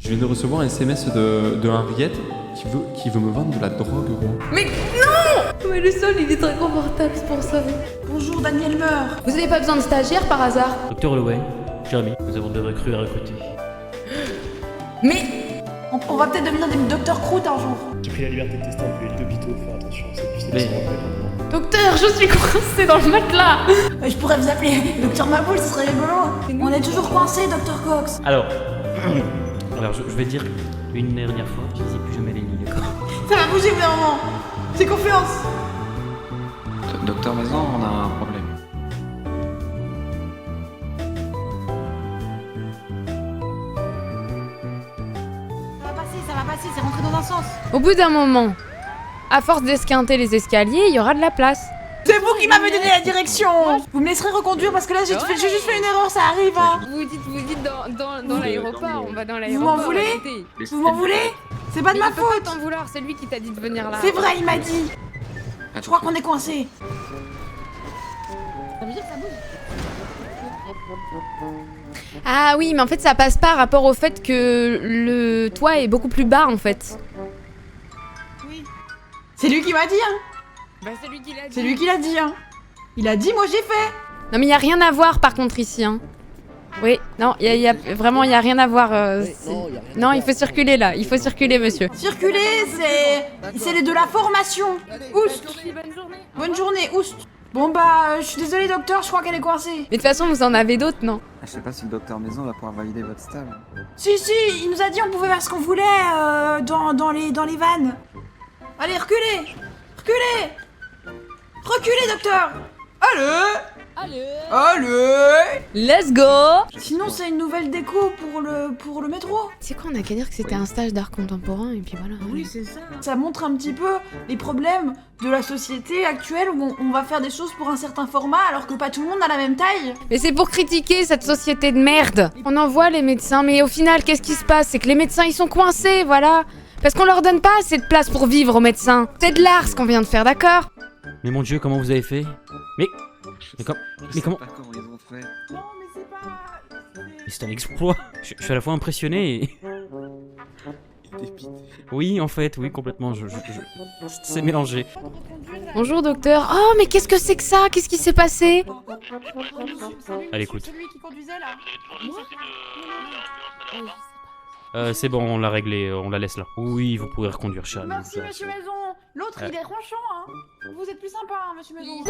Je viens de recevoir un SMS de Henriette qui veut me vendre de la drogue, gros. Mais non! Mais le sol, il est très confortable, c'est pour ça. Bonjour, Daniel meurt. Vous avez pas besoin de stagiaire par hasard? Docteur Holloway, Jeremy, nous avons deux recrues à recruter. Mais On va peut-être devenir des docteurs croûtes un jour. J'ai pris la liberté de tester un peu les hôpitaux, faut faire attention, c'est Mais- plus docteur, je suis coincée dans le matelas. Je pourrais vous appeler docteur Maboule, ce serait rigolo. On est toujours coincés, docteur Cox. Alors, je vais dire une dernière fois, je dis plus jamais les lignes, d'accord? Ça va bouger au bout d'un moment. J'ai confiance. Docteur Maison, on a un problème. Ça va passer, c'est rentré dans un sens. Au bout d'un moment, à force d'esquinter les escaliers, il y aura de la place. C'est vous qui m'avez donné la direction. Vous me laisserez reconduire parce que là j'ai juste fait une erreur, ça arrive hein. Vous dites dans l'aéroport, on va dans Vous l'aéroport. m'en voulez arrêtez. Vous m'en voulez? C'est pas de Mais ma il peut pas faute. t'en vouloir, c'est lui qui t'a dit de venir là. C'est vrai, il m'a dit. Je crois qu'on est coincés. Ah oui, mais en fait ça passe pas rapport au fait que le toit est beaucoup plus bas en fait. C'est lui qui m'a dit hein. Bah c'est lui qui l'a dit. C'est lui qui l'a dit hein. Il a dit, moi j'ai fait. Non mais y a rien à voir par contre ici hein. Oui, non, vraiment y a rien à voir. Non, il faut circuler là, il faut circuler monsieur. Circuler, c'est de la formation. Oust. Bonne journée. Bonne journée, oust. Bon bah, je suis désolée docteur, je crois qu'elle est coincée. Mais de toute façon vous en avez d'autres non? Je sais pas si le docteur Maison va pouvoir valider votre stage. Si, il nous a dit on pouvait faire ce qu'on voulait dans les vannes. Allez, reculez. Reculez docteur. Allez. Let's go! Sinon c'est une nouvelle déco pour le métro. C'est quoi, on a qu'à dire que c'était un stage d'art contemporain et puis voilà. C'est ça. Ça montre un petit peu les problèmes de la société actuelle où on va faire des choses pour un certain format alors que pas tout le monde a la même taille. Mais c'est pour critiquer cette société de merde. On envoie les médecins, mais au final, qu'est-ce qui se passe? C'est que les médecins, ils sont coincés, voilà. Parce qu'on leur donne pas assez de place pour vivre aux médecins. C'est de l'art ce qu'on vient de faire, d'accord? Mais mon Dieu, comment vous avez fait? Mais comment? Je sais pas comment ils ont fait. Non mais c'est pas... Mais c'est un exploit. Je suis à la fois impressionné et... Dépité. Oui, en fait, oui, complètement, c'est mélangé. Bonjour docteur. Oh mais qu'est-ce que c'est que ça? Qu'est-ce qui s'est passé? Allez, écoute. Celui qui conduisait là. C'est bon, on l'a réglé, on la laisse là. Oui, vous pouvez reconduire, Charles. Merci monsieur Maison. L'autre il est ronchon hein. Vous êtes plus sympa hein, monsieur Maison.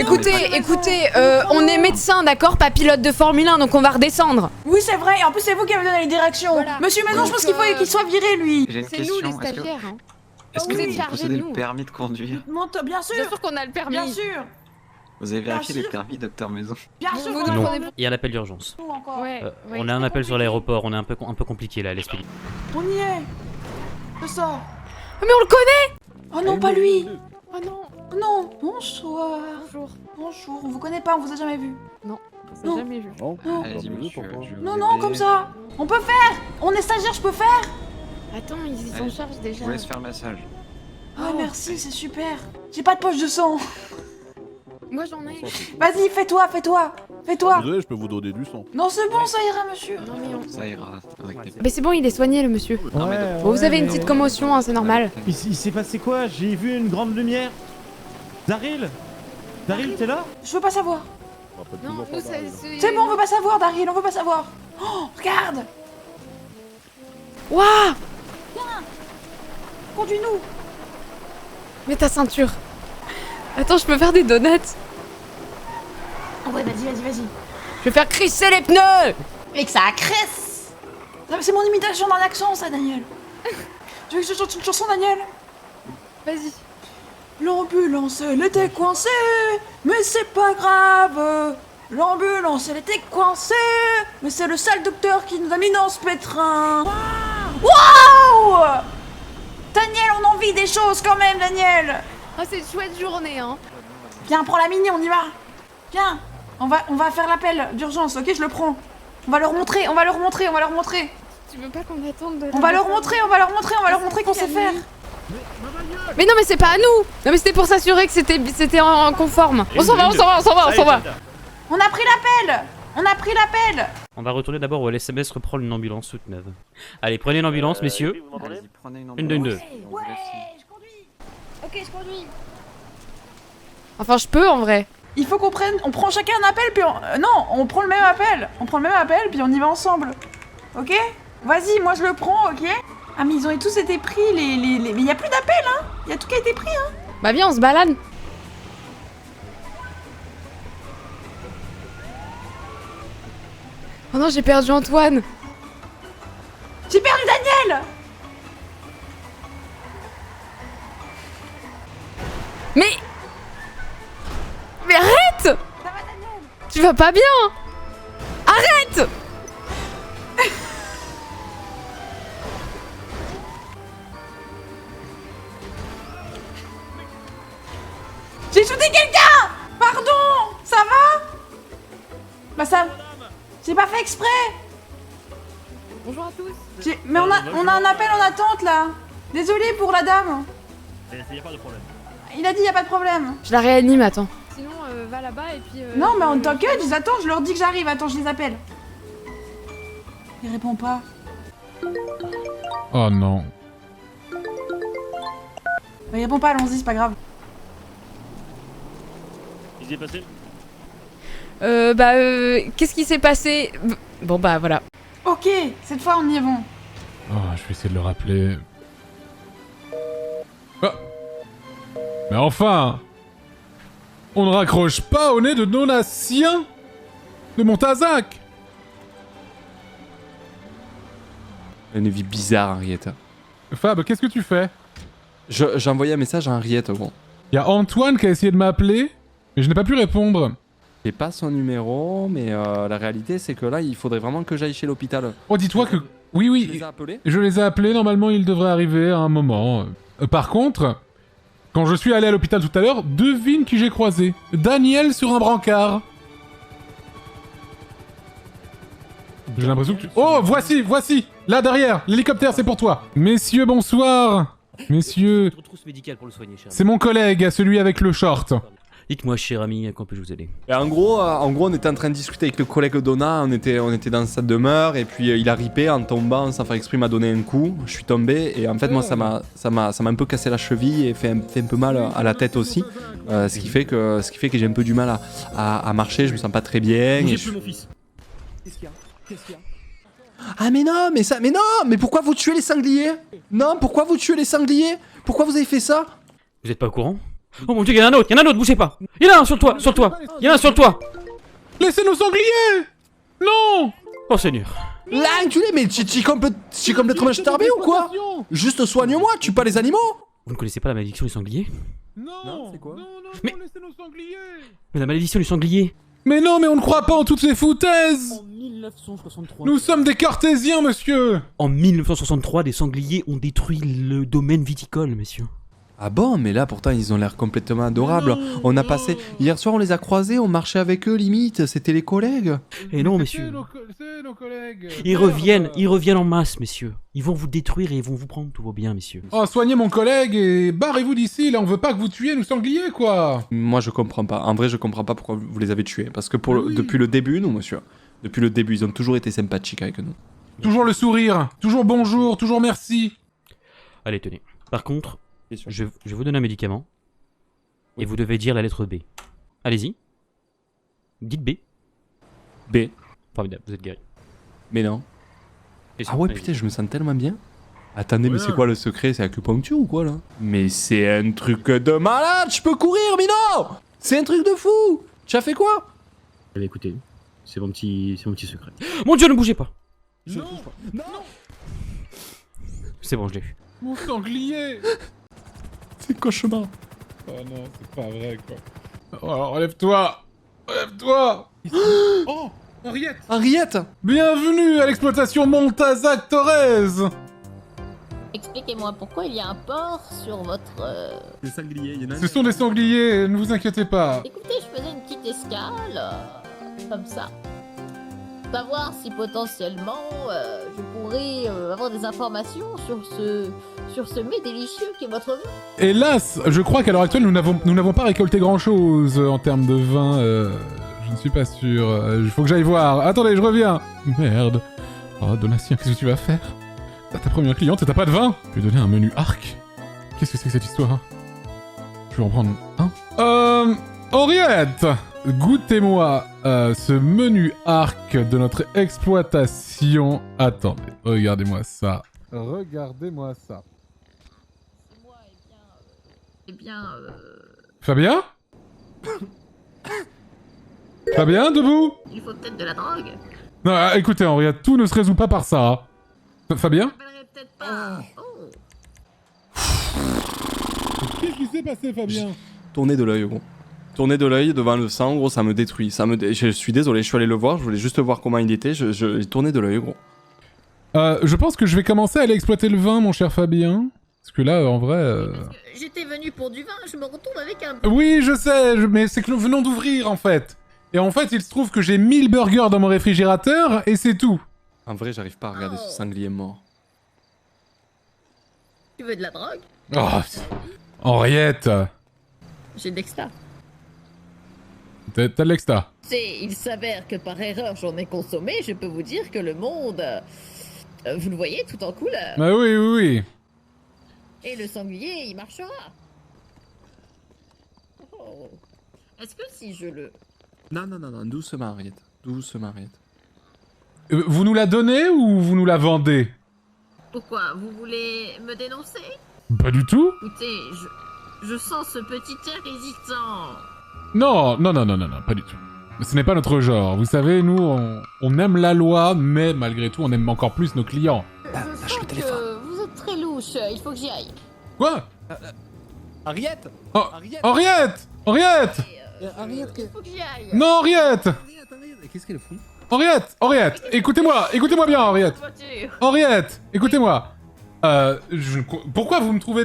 Écoutez, on est médecin, d'accord? Pas pilote de Formule 1, donc on va redescendre. Oui c'est vrai, en plus c'est vous qui avez donné les directions. Voilà. Monsieur Maison, je pense qu'il faut qu'il soit viré lui. J'ai une C'est nous question. les Est-ce que, stagiaires. Hein. est-ce Vous que êtes vous chargés possédez de le nous. permis de conduire? Monte, bien sûr. Bien sûr qu'on a le permis. Bien sûr. Vous avez Bien vérifié les sûr. permis, docteur Maison? Bien sûr. Vous qu'on nous a prenez le Il y a un appel d'urgence. temps encore. Ouais. On a un appel sur l'aéroport, on est un peu compliqué là, l'esprit. On y est. Je sors. Mais on le connaît. Oh non, pas lui. Oh non. Oh non. Bonsoir. Bonjour. Bonjour. On vous connaît pas, on vous a jamais vu. On Non. s'est jamais vu. Non. Allez-y, monsieur. je vais Non, vous non, aider. comme ça. On peut faire. On est stagiaire, je peux faire. Attends, ils s'en Allez, chargent Je déjà. vous laisse faire le massage. Ah merci, c'est super. J'ai pas de poche de sang. Moi j'en ai. Vas-y, fais-toi. Désolé, je peux vous donner du sang. Non, c'est bon, ça ira, monsieur. Non mais on... Ça ira avec tes Mais c'est bon, il est soigné le monsieur. Non, mais Bon, vous avez une petite commotion, hein, c'est normal. Il s'est passé quoi? J'ai vu une grande lumière. Daryl, t'es là? Je veux pas savoir. Non, nous C'est bon, on veut pas savoir, Daryl, on veut pas savoir. Oh, regarde. Waouh. Conduis-nous. Mets ta ceinture. Attends, je peux faire des donuts. Oh ouais, vas-y. Je vais faire crisser les pneus. Et que ça cresse. Non, mais c'est mon imitation d'un accent, ça, Daniel. Tu veux que je chante une chanson, Daniel? Vas-y. L'ambulance, elle était coincée, mais c'est pas grave. L'ambulance, elle était coincée, mais c'est le sale docteur qui nous a mis dans ce pétrin. Waouh! Daniel, on en vit des choses quand même, Daniel. Ah, c'est une chouette journée, hein. Viens, prends la mini, on y va. Viens, on va faire l'appel d'urgence, ok? Je le prends. On va leur montrer. Tu veux pas qu'on attende de... On va leur montrer qu'on sait faire. Mais non, mais c'est pas à nous. Non, mais c'était pour s'assurer que c'était en conforme. On s'en va. On a pris l'appel. On va retourner d'abord où l'SMS reprend une ambulance toute neuve. Allez, prenez une ambulance, messieurs. Allez-y, prenez une Une, deux, une, ambulance. deux. On vous laisse y- je conduis. Ok, je conduis. Enfin, je peux en vrai. Il faut qu'on prenne, on prend chacun un appel, puis non, on prend le même appel. On prend le même appel, puis on y va ensemble. Ok? Vas-y, moi je le prends, ok? Ah mais ils ont tous été pris, mais il y a plus d'appel, hein? Il y a tout qui a été pris, hein? Bah viens, on se balade. Oh non, j'ai perdu Antoine. J'ai perdu Daniel! Mais arrête! Ça va Daniel? Tu vas pas bien? Arrête! J'ai shooté quelqu'un! Pardon! Ça va? Bah ça... J'ai pas fait exprès! Bonjour à tous. Mais on a un appel en attente là! Désolé pour la dame! Y a pas de problème. Il a dit y a pas de problème. Je la réanime, attends. Sinon, va là-bas et puis... Non mais on t'inquiète, ils attendent, je leur dis que j'arrive, attends, je les appelle. Il répond pas. Oh non. Bah, il répond pas, allons-y, c'est pas grave. Il s'est passé? Qu'est-ce qui s'est passé? Bon bah voilà. Ok, cette fois on y est bon. Oh, je vais essayer de le rappeler. Ah. Mais enfin, on ne raccroche pas au nez de nos nations de Montazac. Une vie bizarre, Henriette. Fab, qu'est-ce que tu fais? J'ai envoyé un message à Henriette, gros. Il y a Antoine qui a essayé de m'appeler, mais je n'ai pas pu répondre. J'ai pas son numéro, mais la réalité, c'est que là, il faudrait vraiment que j'aille chez l'hôpital. Oh, dis-toi que... Oui, Tu oui, les as appelés? je les ai appelés, normalement ils devraient arriver à un moment. Par contre, quand je suis allé à l'hôpital tout à l'heure, devine qui j'ai croisé. Daniel sur un brancard. J'ai l'impression que tu... Oh, voici. Là, derrière. L'hélicoptère, c'est pour toi. Messieurs, bonsoir. Messieurs, Votre trousse médicale pour le soigner, cher. c'est mon collègue, celui avec le short. Dites-moi, cher ami, à quoi puis-je vous aider? Et en gros, on était en train de discuter avec le collègue Donna, on était dans sa demeure, et puis il a ripé en tombant, sans faire exprès, il m'a donné un coup, je suis tombé, et en fait, moi, ça m'a un peu cassé la cheville, et fait un peu mal à la tête aussi, ce qui fait que j'ai un peu du mal à marcher, je me sens pas très bien. Bougez et plus, mon fils. Ah mais non, mais pourquoi vous tuez les sangliers? Non, pourquoi vous tuez les sangliers? Pourquoi vous avez fait ça? Vous êtes pas au courant? Oh mon dieu, y'en a un autre, bougez pas! Y'en a un sur toi! Y'en a un sur le toit! Laissez nos sangliers. Non. Oh Seigneur! L'enculé, mais tu es complètement starbé ou quoi? Juste soigne-moi, tue pas les animaux! Vous ne connaissez pas la malédiction du sanglier? Non, c'est quoi? Non, Mais- laissez nos sangliers. Mais la malédiction du sanglier! Mais non, mais on ne croit pas en toutes ces foutaises. 1963. Nous sommes des cartésiens, monsieur. En 1963, des sangliers ont détruit le domaine viticole, messieurs. Ah bon, mais là pourtant ils ont l'air complètement adorables. On a passé... Hier soir on les a croisés, on marchait avec eux limite, c'était les collègues. Et non, C'est messieurs. nos collègues. Ils reviennent en masse, messieurs. Ils vont vous détruire et ils vont vous prendre tous vos biens, messieurs. Oh, soignez mon collègue et barrez-vous d'ici, là on veut pas que vous tuiez nos sangliers, quoi. Moi je comprends pas, en vrai je comprends pas pourquoi vous les avez tués. Parce que Oui. depuis le début, nous monsieur, depuis le début ils ont toujours été sympathiques avec nous. Toujours le sourire, toujours bonjour, toujours merci. Allez, tenez. Par contre, Bien sûr. je vais vous donner un médicament. Et vous devez dire la lettre B. Allez-y. Dites B. B. Formidable, vous êtes guéri. Mais non. Et Ah ouais allez-y. putain, je me sens tellement bien. Attendez, mais c'est quoi le secret? C'est acupuncture ou quoi là? Mais c'est un truc de malade, je peux courir, Mino! C'est un truc de fou! Tu as fait quoi? Eh bien, écoutez, c'est mon petit secret. Mon dieu, ne bougez pas! Non, C'est bon, je l'ai eu. mon sanglier. C'est cauchemar. Oh non, c'est pas vrai, quoi. Oh, alors, relève-toi. Relève-toi. Oh, Henriette. Henriette! Bienvenue à l'exploitation Montazac Torres. Expliquez-moi pourquoi il y a un porc sur votre... Des sangliers, il y en a Ce sont des sangliers, ne vous inquiétez pas. Écoutez, je faisais une petite escale, comme ça. Savoir si potentiellement je pourrais avoir des informations sur ce mets délicieux qui est votre vin. Hélas, je crois qu'à l'heure actuelle, nous n'avons pas récolté grand-chose en termes de vin. Je ne suis pas sûr. Il faut que j'aille voir. Attendez, je reviens. Merde. Oh, Donatien, qu'est-ce que tu vas faire? T'as ta première cliente et t'as pas de vin? Tu lui donner un menu arc? Qu'est-ce que c'est que cette histoire? Je vais en prendre un. Henriette! Goûtez-moi ce menu arc de notre exploitation. Attendez, regardez-moi ça. Regardez-moi ça. Moi, bien, Fabien? Fabien, debout? il faut peut-être de la drogue. Non, écoutez, Henriette, tout ne se résout pas par ça. Fabien? Je m'appellerai peut-être pas. Oh. Qu'est-ce qui s'est passé, Fabien? Tournez de l'œil, gros. Tournez de l'œil devant le sang, gros, ça me détruit. Je suis désolé, je suis allé le voir, je voulais juste voir comment il était, je tournais de l'œil, gros. Je pense que je vais commencer à aller exploiter le vin, mon cher Fabien. Parce que là, en vrai... Parce que j'étais venu pour du vin, je me retrouve avec un... Oui, je sais, mais c'est que nous venons d'ouvrir, en fait. Et en fait, il se trouve que j'ai 1000 burgers dans mon réfrigérateur, et c'est tout. En vrai, j'arrive pas à regarder ce sanglier mort. Tu veux de la drogue? Oh, Henriette. J'ai de l'exta. T'as de l'exta. Il s'avère que par erreur j'en ai consommé, je peux vous dire que le monde... vous le voyez, tout en couleur. Bah oui, oui, oui. Et le sanglier, il marchera. Oh. Est-ce que si je le... Non, non, non, non, doucement, Henriette. Doucement, Henriette. Vous nous la donnez ou vous nous la vendez? Pourquoi? Vous voulez me dénoncer? Pas du tout. Écoutez, je sens ce petit air hésitant. Non, non, non, non, non, non, pas du tout. Ce n'est pas notre genre. Vous savez, nous, on aime la loi, mais malgré tout, on aime encore plus nos clients. Je sens que vous êtes très louche, il faut que j'y aille. Quoi? Henriette! Oh, Henriette! Henriette! Il faut que j'y aille. Non, Henriette! Qu'est-ce qu'elle fout? Henriette! Henriette! Écoutez-moi! Écoutez-moi bien, Henriette! Voiture. Henriette! Écoutez-moi! Pourquoi vous nous trouvez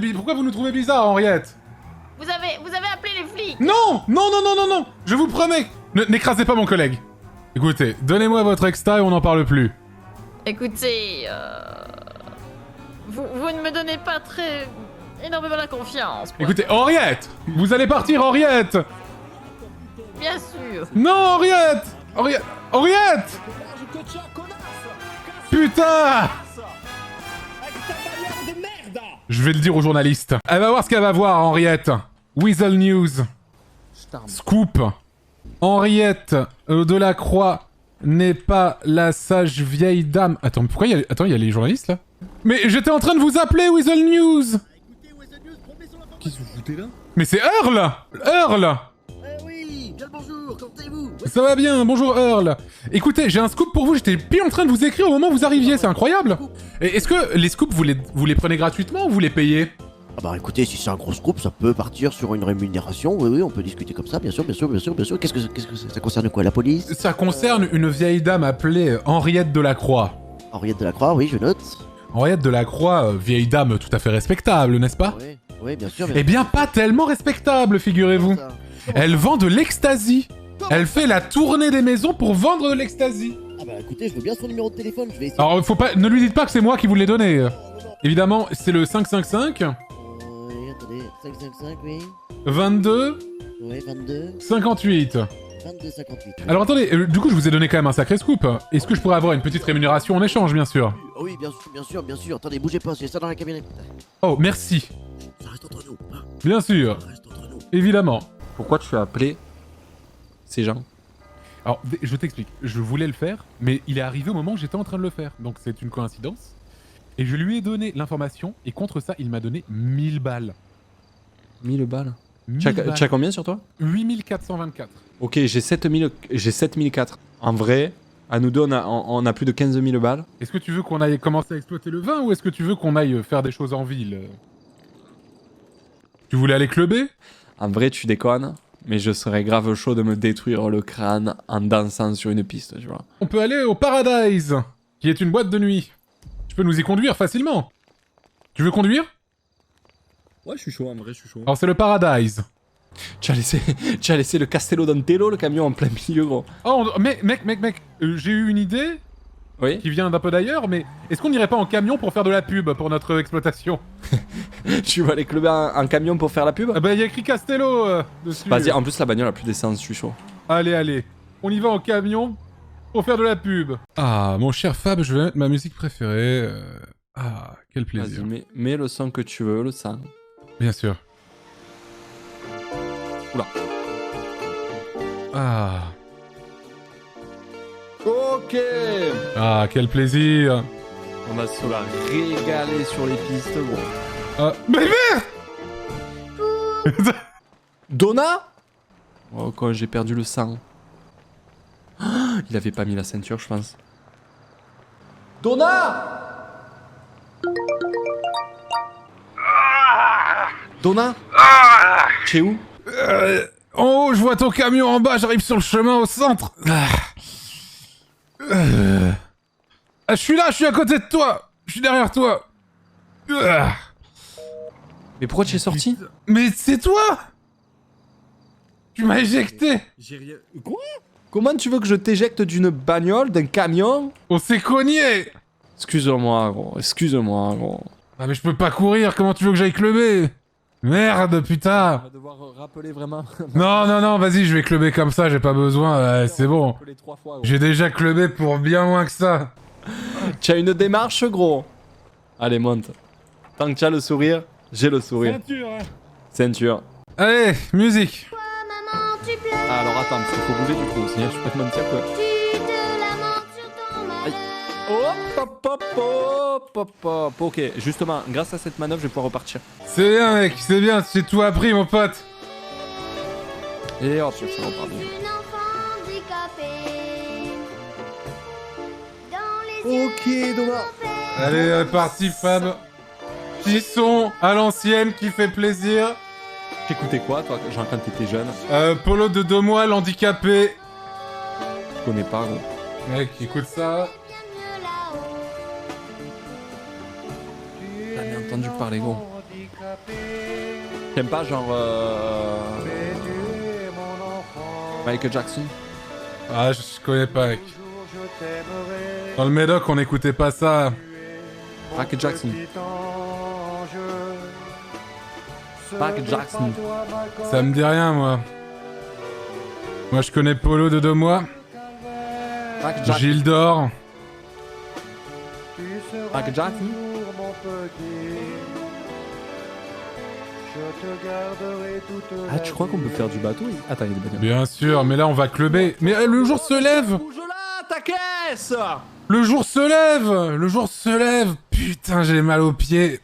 bizarre, Henriette? Vous avez appelé les flics. Non! Non, non, non, non, non! Je vous promets! N'écrasez pas mon collègue! Écoutez, donnez-moi votre exta et on n'en parle plus. Écoutez, vous ne me donnez pas très... énormément la confiance. Écoutez, Henriette! Vous allez partir, Henriette! Bien sûr. Non, Henriette! Henriette! Putain! Je vais le dire aux journalistes. Elle va voir ce qu'elle va voir, Henriette. Weasel News. Scoop. Henriette Delacroix n'est pas la sage vieille dame... Attends, pourquoi il y a... Attends, il y a les journalistes, là? Mais j'étais en train de vous appeler, Weasel News! Qu'est-ce que vous foutez là? Mais c'est Earl! Earl! Oui, bien le bonjour, comment allez-vous? Ça va bien, bonjour Earl. Écoutez, j'ai un scoop pour vous, j'étais pile en train de vous écrire au moment où vous arriviez, c'est incroyable. Et est-ce que les scoops, vous les prenez gratuitement ou vous les payez? Ah bah écoutez, si c'est un gros scoop, ça peut partir sur une rémunération, oui, on peut discuter comme ça, bien sûr. Qu'est-ce que ça concerne quoi, la police? Ça concerne une vieille dame appelée Henriette Delacroix. Henriette Delacroix, oui, je note. Henriette Delacroix, vieille dame tout à fait respectable, n'est-ce pas? Oui, bien sûr. Eh bien, pas tellement respectable, figurez-vous. Elle vend de l'ecstasy. Elle fait la tournée des maisons pour vendre de l'ecstasy. Ah bah écoutez, je veux bien son numéro de téléphone, je vais essayer. Alors, ne lui dites pas que c'est moi qui vous l'ai donné. Évidemment, c'est le 555. Oui, attendez, 555, oui. 22. Oui, 22. 58. 22, 58. Alors attendez, du coup je vous ai donné quand même un sacré scoop. Est-ce que je pourrais avoir une petite rémunération en échange, bien sûr? Oui, bien sûr. Attendez, bougez pas, j'ai ça dans la camionnette. Oh, merci. Ça reste entre nous, hein. Bien sûr. Ça reste entre nous. Évidemment. Pourquoi tu as appelé ces gens? Alors, je t'explique. Je voulais le faire, mais il est arrivé au moment où j'étais en train de le faire. Donc c'est une coïncidence. Et je lui ai donné l'information, et contre ça, il m'a donné 1000 balles. 1000 balles? 1000 Tu balles. as combien sur toi? 8424. Ok, j'ai 7004. En vrai, à nous deux, on a plus de 15 000 balles. Est-ce que tu veux qu'on aille commencer à exploiter le vin, ou est-ce que tu veux qu'on aille faire des choses en ville? Tu voulais aller clubber? En vrai, tu déconnes, mais je serais grave chaud de me détruire le crâne en dansant sur une piste, tu vois. On peut aller au Paradise, qui est une boîte de nuit. Tu peux nous y conduire facilement. Tu veux conduire? Ouais, je suis chaud, en vrai, je suis chaud. Alors c'est le Paradise. Tu as laissé le Castello d'Antelo, le camion en plein milieu, gros. Oh, mec, j'ai eu une idée Oui. qui vient d'un peu d'ailleurs, mais est-ce qu'on n'irait pas en camion pour faire de la pub pour notre exploitation? Tu vas aller clubber en camion pour faire la pub? Ah bah, il y a écrit Castello dessus. Vas-y, en plus, la bagnole a plus d'essence, je suis chaud. Allez. On y va en camion pour faire de la pub. Ah, mon cher Fab, je vais mettre ma musique préférée. Ah, quel plaisir. Vas-y, mets le son que tu veux, le son. Bien sûr. Oula. Ah. Ok. Ah, quel plaisir. On va se la régaler sur les pistes, gros. Ah, mais merde. Donna. Oh, quand j'ai perdu le sang. Il avait pas mis la ceinture, je pense. Donna. Donna. Tu es où? En haut, je vois ton camion en bas, j'arrive sur le chemin au centre. Je suis là, je suis à côté de toi. Je suis derrière toi. Mais pourquoi tu es sorti? Mais c'est toi. Tu m'as éjecté. J'ai rien... Quoi? Comment tu veux que je t'éjecte d'une bagnole, d'un camion? On s'est cogné. Excuse-moi, gros. Excuse-moi, gros. Ah mais je peux pas courir, comment tu veux que j'aille clubber? Merde, putain. On va devoir rappeler vraiment. Non, non, non, vas-y, je vais clubber comme ça, j'ai pas besoin, c'est bon. Rappeler 3 fois, gros. J'ai déjà clubbé pour bien moins que ça. Tu as une démarche, gros. Allez, monte. Tant que tu as le sourire, j'ai le sourire. Ceinture, hein. Ceinture. Allez, musique. Ah, alors attends, parce qu'il faut bouger du coup aussi, hein. Je peux te mentir que... Aïe. Hop, hop, hop, hop, hop, hop. Ok, justement, grâce à cette manœuvre, je vais pouvoir repartir. C'est bien, mec, c'est bien, j'ai tout appris, mon pote. Et hop, ça repart bien. Ok, Thomas. Allez, parti, Fab. Petit son à l'ancienne qui fait plaisir. T'écoutais quoi, toi, genre quand t'étais jeune? Polo de 2 mois, l'handicapé. Je connais pas, gros. Mec, écoute ça. T'as bien entendu parler, gros. T'aimes pas, genre... Michael Jackson? Ah, je connais pas, mec. Dans le Médoc, on n'écoutait pas ça. Michael Jackson. Michael Jackson. Ça me dit rien, moi. Moi, je connais Polo de 2 mois. Michael Jackson. Gilles d'Or. Michael Jackson. Ah, tu crois qu'on peut faire du bateau? Attends, il y a des bagnoles. Bien sûr, mais là, on va clubber. Mais le jour se lève. Bouge là, ta caisse! Le jour se lève. Le jour se lève. Putain, j'ai mal aux pieds.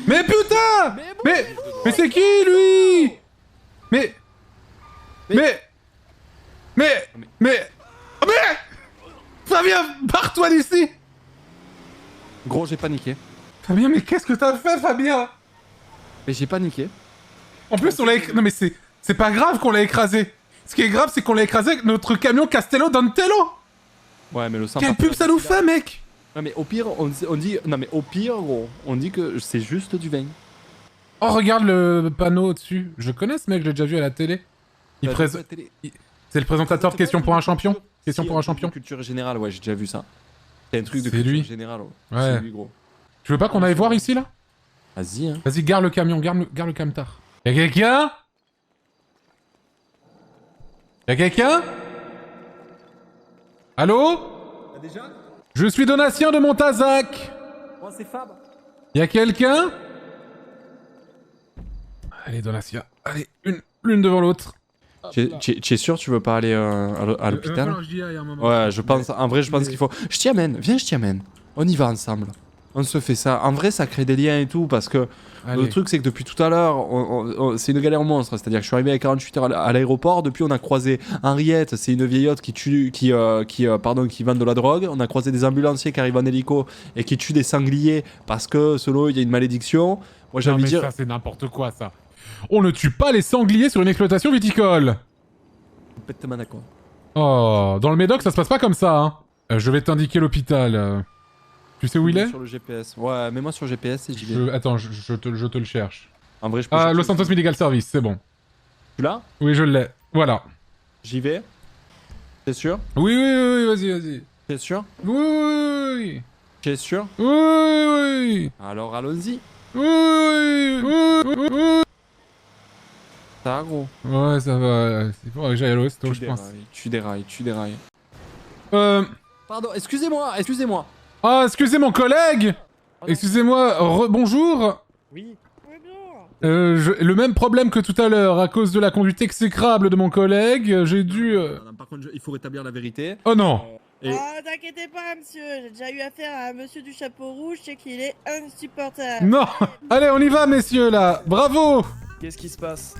Mais putain! Mais c'est qui, lui? Mais... Fabien, pars-toi d'ici! Gros, j'ai paniqué. Fabien, mais qu'est-ce que t'as fait, Fabien? Mais j'ai paniqué. En plus, on l'a écrasé. Non, mais c'est pas grave qu'on l'a écrasé. Ce qui est grave, c'est qu'on l'a écrasé avec notre camion Castello Dantello. Ouais, mais le sang... Quelle pub ça nous fait, mec? Non, mais au pire, on dit... Non, mais au pire, gros, on dit que c'est juste du vin. Oh, regarde le panneau au-dessus. Je connais ce mec, je l'ai déjà vu à la télé. C'est le présentateur de Question pour un champion. Question pour un champion. Culture générale, ouais, j'ai déjà vu ça. C'est un truc de C'est culture lui. générale. Ouais. C'est lui, gros. Tu veux pas qu'on aille voir ici, là? Vas-y, hein. Vas-y, garde le camion, garde le camtar. Y'a quelqu'un? Y'a quelqu'un? Allô? Déjà? Je suis Donatien de Montazac. Moi, c'est Fab. Y'a quelqu'un? Allez, Donatien. Allez, l'une devant l'autre. Tu es sûr tu veux pas aller à l'hôpital? Ouais, je pense... En vrai, je pense qu'il faut... Je t'y amène. Viens, je t'y amène. On y va ensemble. On se fait ça. En vrai, ça crée des liens et tout, parce que le truc, c'est que depuis tout à l'heure, c'est une galère monstre. C'est-à-dire que je suis arrivé à 48 heures à l'aéroport. Depuis, on a croisé Henriette, c'est une vieillotte qui vend de la drogue. On a croisé des ambulanciers qui arrivent en hélico et qui tuent des sangliers parce que, selon eux, il y a une malédiction. Moi, j'ai envie de dire... ça, c'est n'importe quoi, ça. On ne tue pas les sangliers sur une exploitation viticole. Complètement d'accord. Oh, dans le Médoc, ça se passe pas comme ça, hein. Je vais t'indiquer l'hôpital. Tu sais où il est? Sur le GPS. Ouais, mets-moi sur GPS et j'y vais. Attends, je te le cherche. En vrai, je peux... Ah, Los Santos Medical Service, c'est bon. Tu l'as? Oui, je l'ai. Voilà. J'y vais? T'es sûr? Oui, vas-y. T'es sûr? Oui. T'es sûr? Oui. Alors, allons-y. Oui. Ça, gros. Ouais, ça va. Il faudrait que j'aille à l'hosto, je pense. Tu dérailles. Euh... Pardon, excusez-moi. Ah, excusez mon collègue. Excusez-moi, bonjour. Oui. Le même problème que tout à l'heure, à cause de la conduite exécrable de mon collègue, j'ai dû... Par contre, il faut rétablir la vérité. Oh non. Et- Oh, t'inquiétez pas, monsieur. J'ai déjà eu affaire à un monsieur du chapeau rouge, c'est qu'il est insupportable. Non. Allez, on y va, messieurs, là. Bravo. Qu'est-ce qui se passe?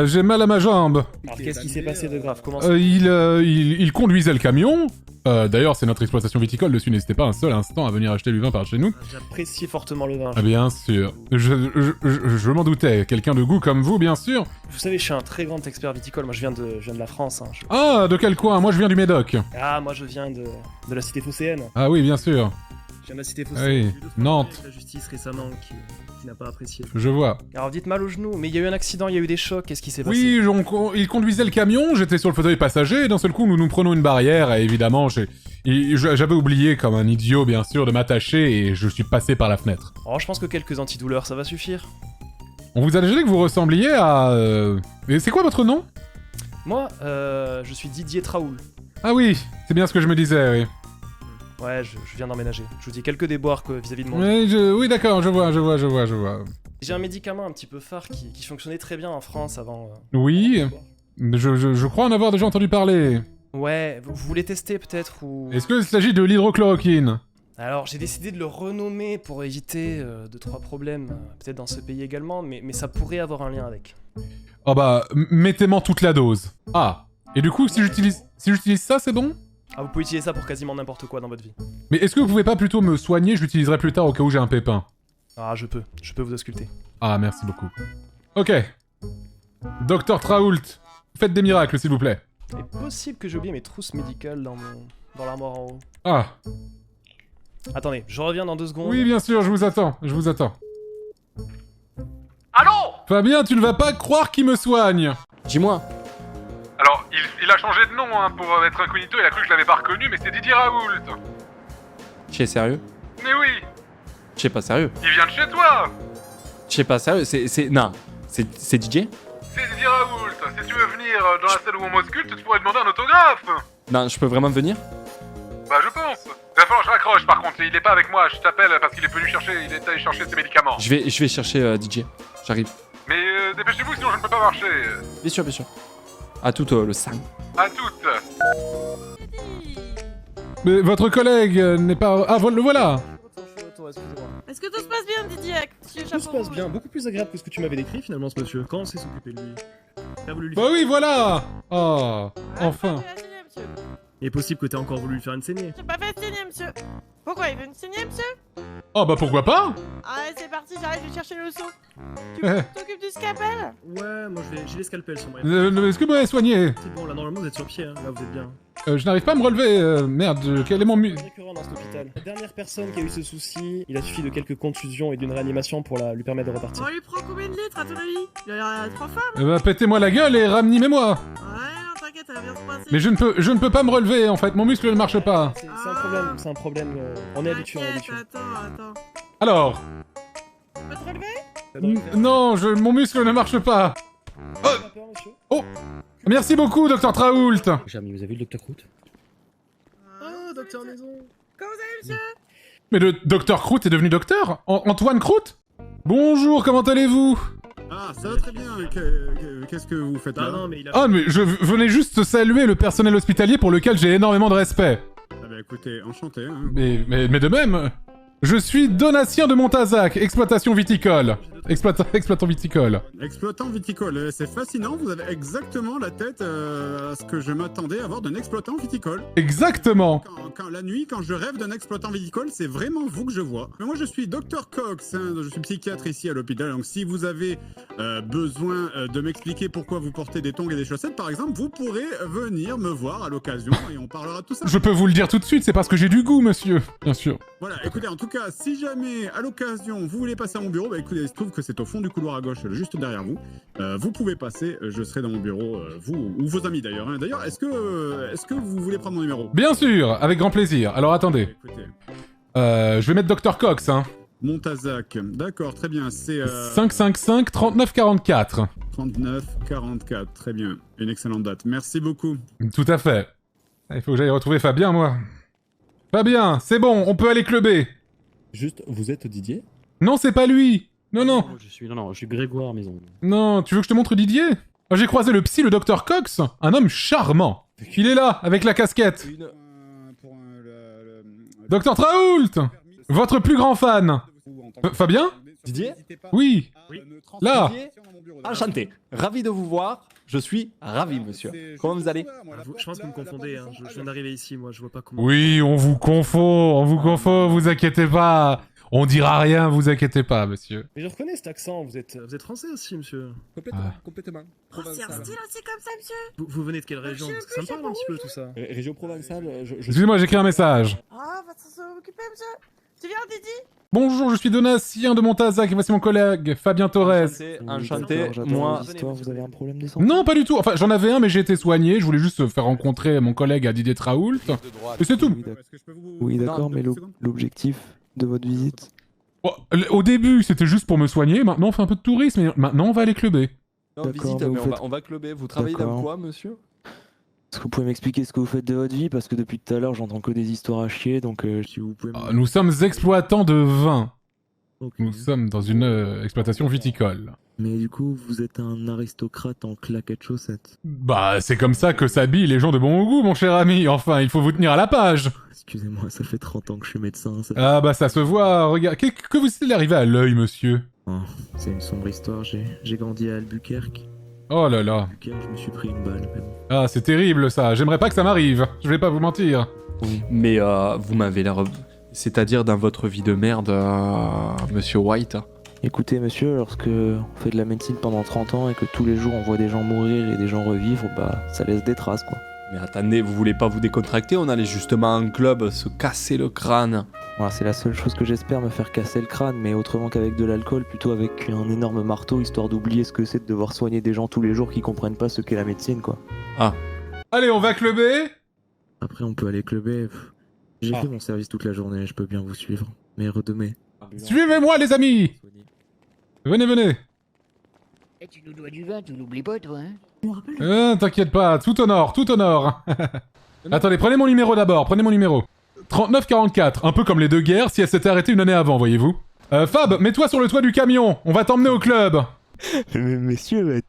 J'ai mal à ma jambe. Alors qu'est-ce qui s'est passé de grave? Comment ça? Il conduisait le camion. D'ailleurs, c'est notre exploitation viticole dessus, n'hésitez pas un seul instant à venir acheter du vin par chez nous. J'apprécie fortement le vin. Ah, bien sûr. Je m'en doutais. Quelqu'un de goût comme vous, bien sûr. Vous savez, je suis un très grand expert viticole. Moi, je viens de la France. Hein. Ah, de quel coin? Moi, je viens du Médoc. Ah, moi, je viens de la cité phocéenne. Ah oui, bien sûr. Je viens de la cité Oui, phocéenne. J'ai eu deux fois Nantes. avec la justice récemment qui n'a pas apprécié. Je vois. Alors, dites mal au genou, mais il y a eu un accident, il y a eu des chocs. Qu'est-ce qui s'est passé? Oui, il conduisait le camion, j'étais sur le fauteuil passager, et d'un seul coup, nous prenons une barrière, et évidemment, j'avais oublié, comme un idiot, bien sûr, de m'attacher, et je suis passé par la fenêtre. Oh, je pense que quelques antidouleurs, ça va suffire. On vous a déjà dit que vous ressembliez à... Et c'est quoi votre nom? Moi, je suis Didier Traoul. Ah oui, c'est bien ce que je me disais, oui. Ouais, je viens d'emménager. Je vous dis quelques déboires vis-à-vis de mon... Oui, d'accord, je vois. J'ai un médicament un petit peu phare qui fonctionnait très bien en France avant... Oui, je crois en avoir déjà entendu parler. Ouais, vous voulez tester peut-être ou... Est-ce qu'il s'agit de l'hydrochloroquine? Alors, j'ai décidé de le renommer pour éviter 2-3 problèmes, peut-être dans ce pays également, mais ça pourrait avoir un lien avec. Oh bah, mettez-moi toute la dose. Ah, et du coup, si j'utilise ça, c'est bon? Ah, vous pouvez utiliser ça pour quasiment n'importe quoi dans votre vie. Mais est-ce que vous pouvez pas plutôt me soigner? Je l'utiliserai plus tard au cas où j'ai un pépin. Ah, je peux vous ausculter. Ah, merci beaucoup. Ok. Docteur Traoult, faites des miracles, s'il vous plaît. Il est possible que j'ai oublié mes trousses médicales dans l'armoire en haut. Ah, Attendez, je reviens dans 2 secondes. oui, bien sûr, je vous attends. Allô? Fabien, tu ne vas pas croire qui me soigne. Dis-moi. Alors, il a changé de nom hein, pour être incognito, il a cru que je l'avais pas reconnu, mais c'est Didier Raoult. Tu es sérieux? Mais oui, Tu es pas sérieux? il vient de chez toi. Tu es pas sérieux? Non. C'est DJ? C'est Didier Raoult. Si tu veux venir dans la salle où on m'ausculte, tu pourrais demander un autographe. Non, je peux vraiment venir? Bah, je pense. Il va falloir que je raccroche, par contre. Il est pas avec moi, je t'appelle parce qu'il est venu chercher, il est allé chercher ses médicaments. Je vais chercher DJ. J'arrive. Mais dépêchez-vous, sinon je ne peux pas marcher. Bien sûr. À tout le sang. À toutes. Mais votre collègue n'est pas... Ah, le voilà. Est-ce que tout se passe bien, Didier, avec monsieur Tout chapeau se passe rouge? bien, beaucoup plus agréable que ce que tu m'avais décrit finalement ce monsieur. Quand on sait s'occuper de lui? T'as voulu lui Bah oui, voilà. Oh, enfin. Ah, j'ai saigné, monsieur. Il est possible que t'aies encore voulu lui faire une saignée. J'ai pas fait saigner, monsieur. Pourquoi il veut me saigner, monsieur? Oh, bah pourquoi pas. Allez, c'est parti, j'arrive, je vais chercher le seau. Tu Eh. t'occupes du scalpel? Ouais, moi j'ai les scalpels sur moi. Est-ce que vous m'avez soigné? C'est bon, là normalement vous êtes sur pied, hein. Là vous êtes bien. Je n'arrive pas à me relever, merde, quel est mon mu... C'est récurrent dans cet hôpital. La dernière personne qui a eu ce souci, il a suffi de quelques contusions et d'une réanimation pour lui permettre de repartir. On lui prend combien de litres, à ton avis? Il a l'air trop fort. Bah pétez-moi la gueule et ranimez-moi. Ouais, non, t'inquiète, ça va bien se passer. Mais je ne peux pas me relever, en fait, mon muscle ne marche pas. C'est un problème. On est habitué, Attends. Alors... Tu peux te relever? Non, mon muscle ne marche pas. Oh. Merci beaucoup, Docteur Traoult. Jeremy, vous avez vu le Dr. Croûte? Oh, docteur Maison. Comment vous allez, monsieur? Mais le Docteur Croûte est devenu docteur? Antoine Croûte? Bonjour, comment allez-vous? Ah, ça va très bien. Qu'est-ce que vous faites là? Non, mais il a... Ah, mais je venais juste saluer le personnel hospitalier pour lequel j'ai énormément de respect. Ah bah écoutez, enchanté. Hein. Mais de même, je suis Donatien de Montazac, exploitation viticole. Exploitant viticole. Exploitant viticole, c'est fascinant, vous avez exactement la tête à ce que je m'attendais à voir d'un exploitant viticole. Exactement. La nuit, quand je rêve d'un exploitant viticole, c'est vraiment vous que je vois. Mais moi je suis Dr Cox, hein, je suis psychiatre ici à l'hôpital, donc si vous avez besoin de m'expliquer pourquoi vous portez des tongs et des chaussettes par exemple, vous pourrez venir me voir à l'occasion et on parlera de tout ça. Je peux vous le dire tout de suite, c'est parce que j'ai du goût, monsieur. Bien sûr. Voilà, écoutez, en tout cas, si jamais à l'occasion vous voulez passer à mon bureau, bah écoutez, il se trouve que c'est au fond du couloir à gauche, juste derrière vous. Vous pouvez passer, je serai dans mon bureau, vous ou vos amis d'ailleurs. Hein. D'ailleurs, est-ce que vous voulez prendre mon numéro? Bien sûr, avec grand plaisir. Alors attendez. Écoutez. Je vais mettre Dr Cox, hein. Montazac. D'accord, très bien. C'est 555 39 44. 39 44. Très bien. Une excellente date. Merci beaucoup. Tout à fait. Il faut que j'aille retrouver Fabien, moi. Fabien, c'est bon, on peut aller clubber. Juste, vous êtes Didier? Non, c'est pas lui. Non, non. Je suis Grégoire Maison. Non, tu veux que je te montre Didier? J'ai croisé le psy, le docteur Cox, un homme charmant. Il est là, avec la casquette. Docteur Traoult, votre plus grand fan. Fabien? Didier? Oui. Là. Enchanté. Ravi de vous voir. Je suis ravi, monsieur. Comment vous allez? Je pense que vous me confondez, hein. Je viens d'arriver ici, moi, je vois pas comment... Oui, on vous confond, vous inquiétez pas. On dira rien, vous inquiétez pas, monsieur. Mais je reconnais cet accent, vous êtes français aussi, monsieur. Complètement. C'est un style aussi comme ça, monsieur. Vous venez de quelle région? Parce que ça me parle un petit peu tout ça. Région provençale, Excusez-moi, j'écris un message. Ah, va s'en occuper, monsieur. Tu viens, Didi? Bonjour, je suis Donatien de Montazac et voici mon collègue Fabien Torres. Enchanté, moi... Vous avez un problème de Non, pas du tout. Enfin, j'en avais un, mais j'ai été soigné. Je voulais juste faire rencontrer mon collègue à Didier Traoult. Et c'est tout. Oui, d'accord, mais l'objectif de votre visite? Au début, c'était juste pour me soigner. Maintenant, on fait un peu de tourisme. Et maintenant, on va aller clubber. Non, visite, mais on va clubber. Vous travaillez dans quoi, monsieur? Est-ce que vous pouvez m'expliquer ce que vous faites de votre vie? Parce que depuis tout à l'heure, j'entends que des histoires à chier, donc si vous pouvez... Nous sommes exploitants de vin. Okay. Nous sommes dans une exploitation viticole. Mais du coup, vous êtes un aristocrate en claquettes chaussettes. Bah, c'est comme ça que s'habillent les gens de bon goût, mon cher ami. Enfin, il faut vous tenir à la page. Excusez-moi, ça fait 30 ans que je suis médecin. Ah bah, ça se voit. Regarde, que vous est arrivé à l'œil, monsieur? Oh, c'est une sombre histoire. J'ai grandi à Albuquerque. Oh là là. Je me suis pris une balle, même. Ah, c'est terrible, ça. J'aimerais pas que ça m'arrive. Je vais pas vous mentir. Oui. Mais vous m'avez l'air... C'est-à-dire dans votre vie de merde, monsieur White. Écoutez, monsieur, lorsque on fait de la médecine pendant 30 ans et que tous les jours on voit des gens mourir et des gens revivre, bah, ça laisse des traces, quoi. Mais attendez, vous voulez pas vous décontracter? On allait justement en club se casser le crâne. Voilà, c'est la seule chose que j'espère, me faire casser le crâne, mais autrement qu'avec de l'alcool, plutôt avec un énorme marteau, histoire d'oublier ce que c'est de devoir soigner des gens tous les jours qui comprennent pas ce qu'est la médecine, quoi. Ah. Allez, on va clubber? Après, on peut aller clubber. J'ai fait mon service toute la journée, je peux bien vous suivre. Mais redemain. Suivez-moi, les amis! Venez, venez! Et tu nous dois du vin, tu l'oublies pas, toi, hein? T'inquiète pas, tout honneur, tout honneur. Attendez, prenez mon numéro d'abord, prenez mon numéro. 3944, un peu comme les deux guerres si elles s'étaient arrêtées une année avant, voyez-vous. Fab, mets-toi sur le toit du camion, on va t'emmener au club. Mais messieurs,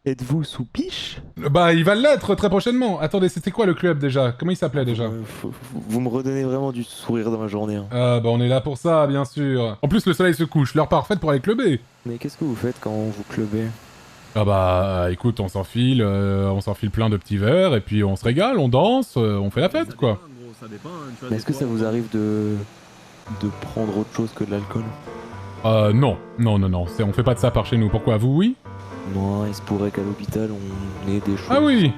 êtes-vous sous piche? Bah, il va l'être très prochainement. Attendez, c'était quoi le club déjà? Comment il s'appelait déjà? Vous me redonnez vraiment du sourire dans ma journée. Hein. Ah, bah on est là pour ça, bien sûr. En plus, le soleil se couche, l'heure parfaite pour aller clubber. Mais qu'est-ce que vous faites quand vous clubbez? Ah bah, écoute, on s'enfile plein de petits verres, et puis on se régale, on danse, on fait la fête, quoi. Mais est-ce que ça vous arrive de prendre autre chose que de l'alcool? Non, on fait pas de ça par chez nous. Pourquoi, vous, oui? Non, il se pourrait qu'à l'hôpital, on ait des choses... Ah oui!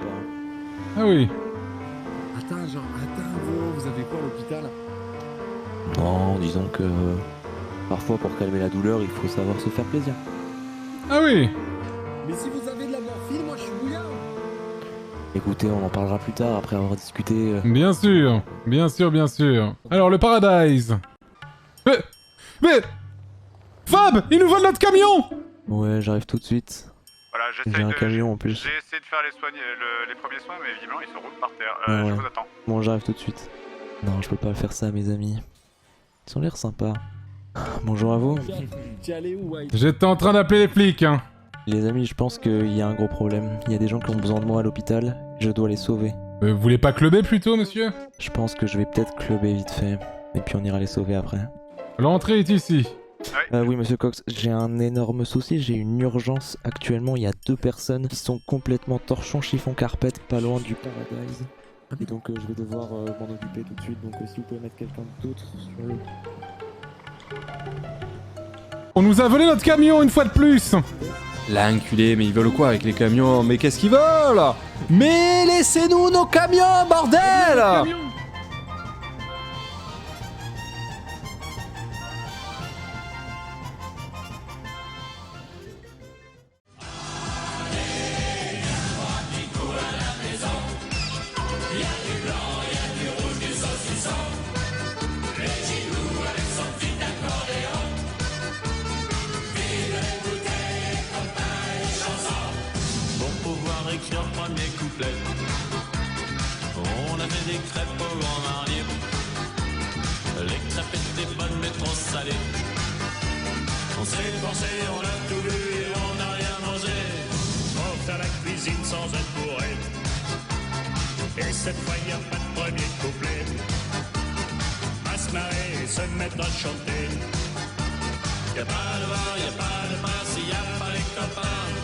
Ah oui! Attends, vous avez quoi à l'hôpital? Non, disons que... Parfois, pour calmer la douleur, il faut savoir se faire plaisir. Ah oui! Mais si vous avez de la morphine, moi je suis bouillant! Écoutez, on en parlera plus tard, après avoir discuté... Bien sûr, bien sûr, bien sûr. Alors, le Paradise... Mais... Fab, il nous vole notre camion! Ouais, j'arrive tout de suite. Voilà, j'ai un camion en plus. J'ai essayé de faire les premiers soins, mais visiblement ils se roulent par terre. Ouais. Je vous attends. Bon, j'arrive tout de suite. Non, je peux pas faire ça, mes amis. Ils ont l'air sympas. Bonjour à vous. T'es allé où, White? J'étais en train d'appeler les flics, hein. Les amis, je pense qu'il y a un gros problème. Il y a des gens qui ont besoin de moi à l'hôpital. Je dois les sauver. Vous voulez pas clubber plutôt, monsieur? Je pense que je vais peut-être clubber vite fait. Et puis on ira les sauver après. L'entrée est ici. Oui, monsieur Cox, j'ai un énorme souci, j'ai une urgence. Actuellement, il y a 2 personnes qui sont complètement torchons chiffon carpette, pas loin du Paradise. Et donc, je vais devoir m'en occuper tout de suite. Donc, si vous pouvez mettre quelqu'un d'autre sur le... On nous a volé notre camion une fois de plus! L'enculé, mais ils veulent quoi avec les camions? Mais qu'est-ce qu'ils veulent? Mais laissez-nous nos camions, bordel! crêpes au Grand Marnier. Les crêpes étaient bonnes mais trop salées. On s'est forcé, on a tout bu et on n'a rien mangé. Pour faire la cuisine sans être bourré. Et cette fois y a pas de premier couplet. À se marrer et se mettre à chanter. Y a pas de bar, y a pas de passe, y a pas les copains.